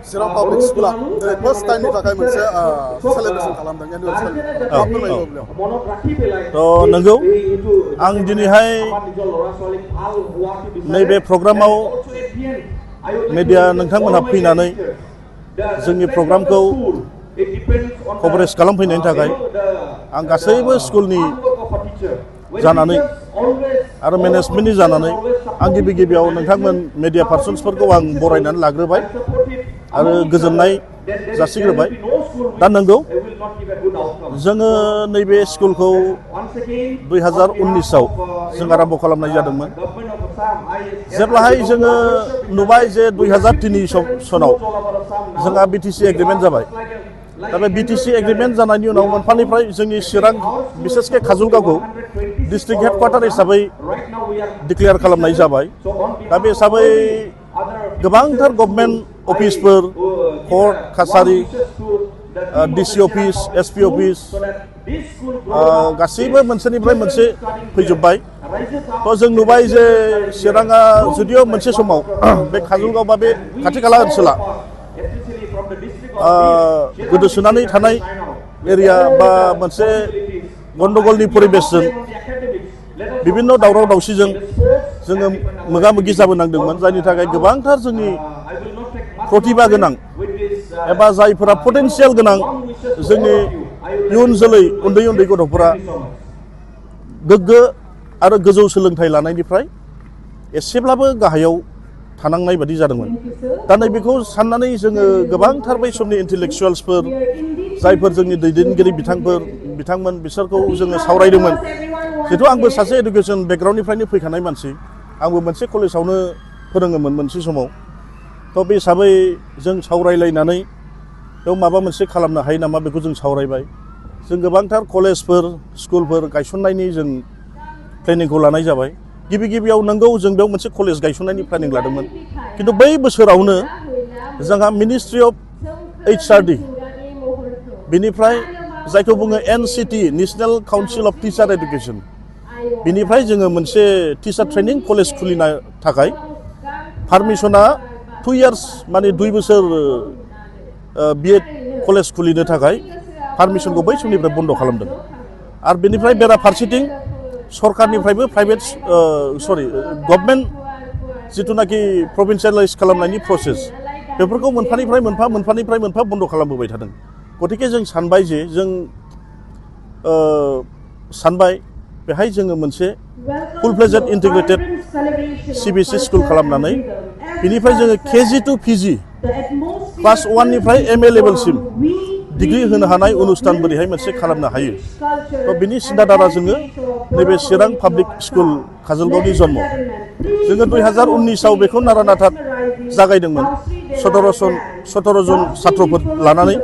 Chirang Public School first time ni takai moनसे celebration खालामदों annual celebration तो नंगौ आं दिनैहाय नैबे प्रग्रामाव मीडिया नोंथांमोनहा फैनानै जोंनि प्रग्रामखौ कभारेज खालामफैनायनि थाखाय आं गासैबो स्कुलनि जानानै आरो मेनेजमेन्टनि जानानै आं गिबियाव नोंथांमोन मीडिया पार्सन्सफोरखौ आं बरायनानै लाग्रोबाय आरो गोजोननाय जासिग्रोबाय दा नंगौ जोङो नैबे स्कुलखौ 2019आव जों आरम्भ खालामनाय जादोंमोन जेब्लाहाय जोङो नुबाय जे 2003 सनाव जोंहा बीटीसी एग्रीमेन्ट जाबाय दा बे बीटीसी एग्रीमेन्ट जानायनि उनाव मोनफानिफ्राय जोंनि चिरां बिसेसके काजलगावखौ डिस्ट्रिक्ट हेडक्वार्टार हिसाबै डिक्लेयार खालामनाय जाबाय दा बे हिसाबै गोबांथार government अफिसफोर court कासारि DC office SP office गासैबो मोनसेनिफ्राय मोनसे फैजोब्बाय तो जों नुबाय जे चिराङा जुदियो मोनसे समाव बे काजलगाव बा बे खाथि खाला ओनसोला गोदोसोनानै थानाय एरिया बा मोनसे गन्डगलनि परिबेसजों विभिन्न दावराव दावसिजों जोङो मोगा मोगि जाबोनांदोंमोन जायनि थाखाय गोबांथार जोंनि प्रतिभा गोनां एबा जायफोरा पटेनशियेल गोनां जोंनि इयुन जोलै उन्दै उन्दै गथ'फोरा गोग्गो आरो गोजौ सोलोंथाइ लानायनिफ्राय एसेब्लाबो गाहायाव थानांनाय बादि जादोंमोन दा नैबेखौ साननानै जोङो गोबांथार बै समनि इन्टेलेक्चुवेल्सफोर जायफोर जोंनि दैदेनगिरि बिथांमोन बिसोरखौ जोङो सावरायदोंमोन जिहेतु आंबो सासे एडुकेसन बेकग्राउन्डनिफ्रायनो फैखानाय मानसि आंबो मोनसे कलेजावनो फोरोङोमोन मोनसे समाव तो बे हिसाबै जों सावरायलायनानै बेयाव माबा मोनसे खालामनो हायो नामा बेखौ जों सावरायबाय जों गोबांथार कलेजफोर स्कुलफोर गायसननायनि जों प्लेनिंखौ लानाय जाबाय गिबियाव नंगौ जों बेयाव मोनसे कलेज गायसननायनि प्लेनिं लादोंमोन किन्तु बै बोसोरावनो जोंहा मिनिस्ट्रि अफ HRD बिनिफ्राय जायखौ बुङो NCT national council of teacher education बिनिफ्राय जोङो मोनसे टीचार ट्रेनिं कलेज खुलिनो थाखाय पारमिशना 2 years माने 2 बोसोर B.Ed कलेज खुलिनो थाखाय पारमिशनखौ बै समनिफ्राय बन्द खालामदों आरो बेनिफ्राय बेराफारसेथिं सरकारनिफ्रायबो प्राइभेट गभर्नमेन्ट जिथुनाखि प्रभिन्सियेलाइज खालामनायनि प्रसेस बेफोरखौ मोनफानिफ्राय मोनफा बन्द खालामबोबाय थादों गतिके जों सानबाय जे जों सानबाय बेहाय जोङो मोनसे फुल फ्लेजेड इन्टिग्रेटेड CBSE स्कुल खालामनानै बिनिफ्राय जोङो KG to PG क्लास 1 निफ्राय MA लेभेलसिम डिग्री होनो हानाय अनुष्ठान बोरैहाय मोनसे खालामनो हायो तो बिनि सिन्था धारा जोङो नैबे चिरां पाब्लिक स्कुल काजलगावनि जन्म जोङो 2019आव बेखौ नारानाथा जागायदोंमोन 17 जन छात्रफोर लानानै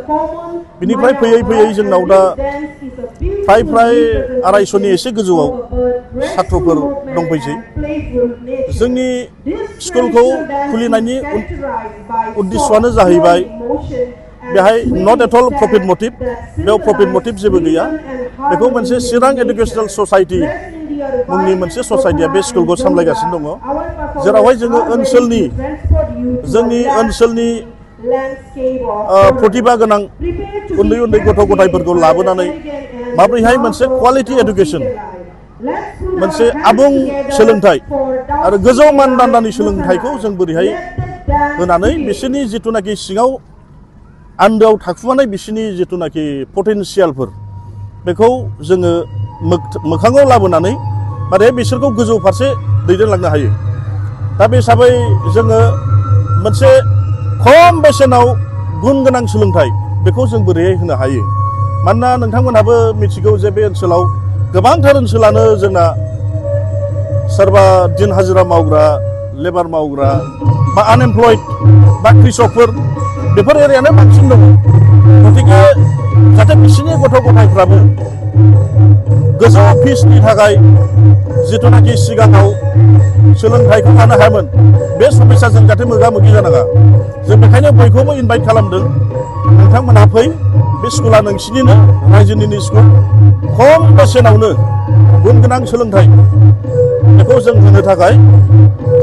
बिनिफ्राय फैयै जोंनाव दा फ्राय 250नि एसे गोजौआव छात्रफोर दंफैसै जोंनि स्कुलखौ खुलिनायनि उद्देश्यआनो जाहैबाय बेहाय नट एट अल प्रफिट मटिभ बेयाव प्रफिट मटिभ जेबो गैया बेखौ मोनसे चिरां एडुकेशनेल ससाइटि मुंनि मोनसे ससाइटिया बे स्कुलखौ सामलायगासिनो दङ जेरावहाय जोङो जोंनि ओनसोलनि प्रतिभा गोनां उन्दै गथ' गथायफोरखौ लाबोनानै माबोरैहाय मोनसे क्वालिटि एडुकेशन मोनसे आबुं सोलोंथाइ आरो गोजौ मानदान्दानि सोलोंथाइखौ जों बोरैहाय होनानै बिसोरनि जिथुनाखि सिङाव आन्दोआव थाखुमानाय बिसोरनि जिथुनाखि पटेनशियेलफोर बेखौ जोङो मोखाङाव लाबोनानै माने बिसोरखौ गोजौ फारसे दैदेनलांनो हायो दा बे हिसाबै जोङो मोनसे खम बेसेनाव गुन गोनां सोलोंथाइ बेखौ जों बोरैहाय होनो हायो मानोना नोंथांमोनहाबो मिथिगौ जे बे ओनसोलाव गोबांथार ओनसोलानो जोंना सोरबा दिन हाजिरा मावग्रा लेबार मावग्रा बा आनएमप्लयड बा कृषकफोर बेफोर एरियानो बांसिन दङ गतिके जाहाथे बिसोरनि गथ' गथायफ्राबो गोजौ फिसनि थाखाय जिथुनाखि सिगाङाव सोलोंथाइखौ लानो हायामोन बे समस्याजों जाहाथे मोगा मोगि जानाङा जों बेखायनो बयखौबो इनभाइट खालामदों नोंथांमोनहा फै बे स्कुला नोंसिनिनो रायजोनिनो स्कुल खम बेसेनावनो गुन गोनां सोलोंथाइ बेखौ जों होनो थाखाय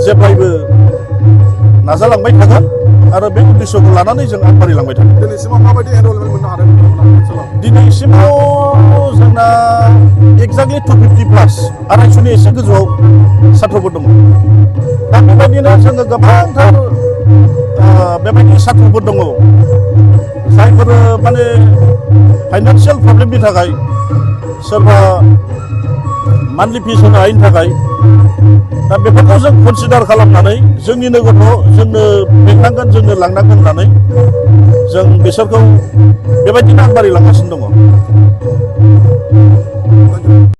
जेब्लायबो नाजालांबाय थागोन आरो बे उद्देশ্যखौ लानानै जों आगबारिलांबाय थागोन। दिनैसिमाव माबायदि एनरलमेन्ट मोननो हादों नोंथांमोना ओनसोलाव? दिनैसिमाव जोंना एक्जाक्टलि 250+ 250नि एसे गोजौआव साथ्रफोर दङ। दा बेबायदिनो जोङो गोबांथार बेबायदि साथ्रफोर दङ जायफोर माने फाइनान्सियेल प्रब्लेमनि थाखाय सोरबा मान्थलि फिस होनो हायिनि थाखाय दा बेफोरखौ जों कनसिडार खालामनानै जोंनिनो गथ' जोंनो बेंनांगोन जोंनो लांनांगोन होननानै जों बिसोरखौ बेबायदिनो आगबारिलांगासिनो दङ।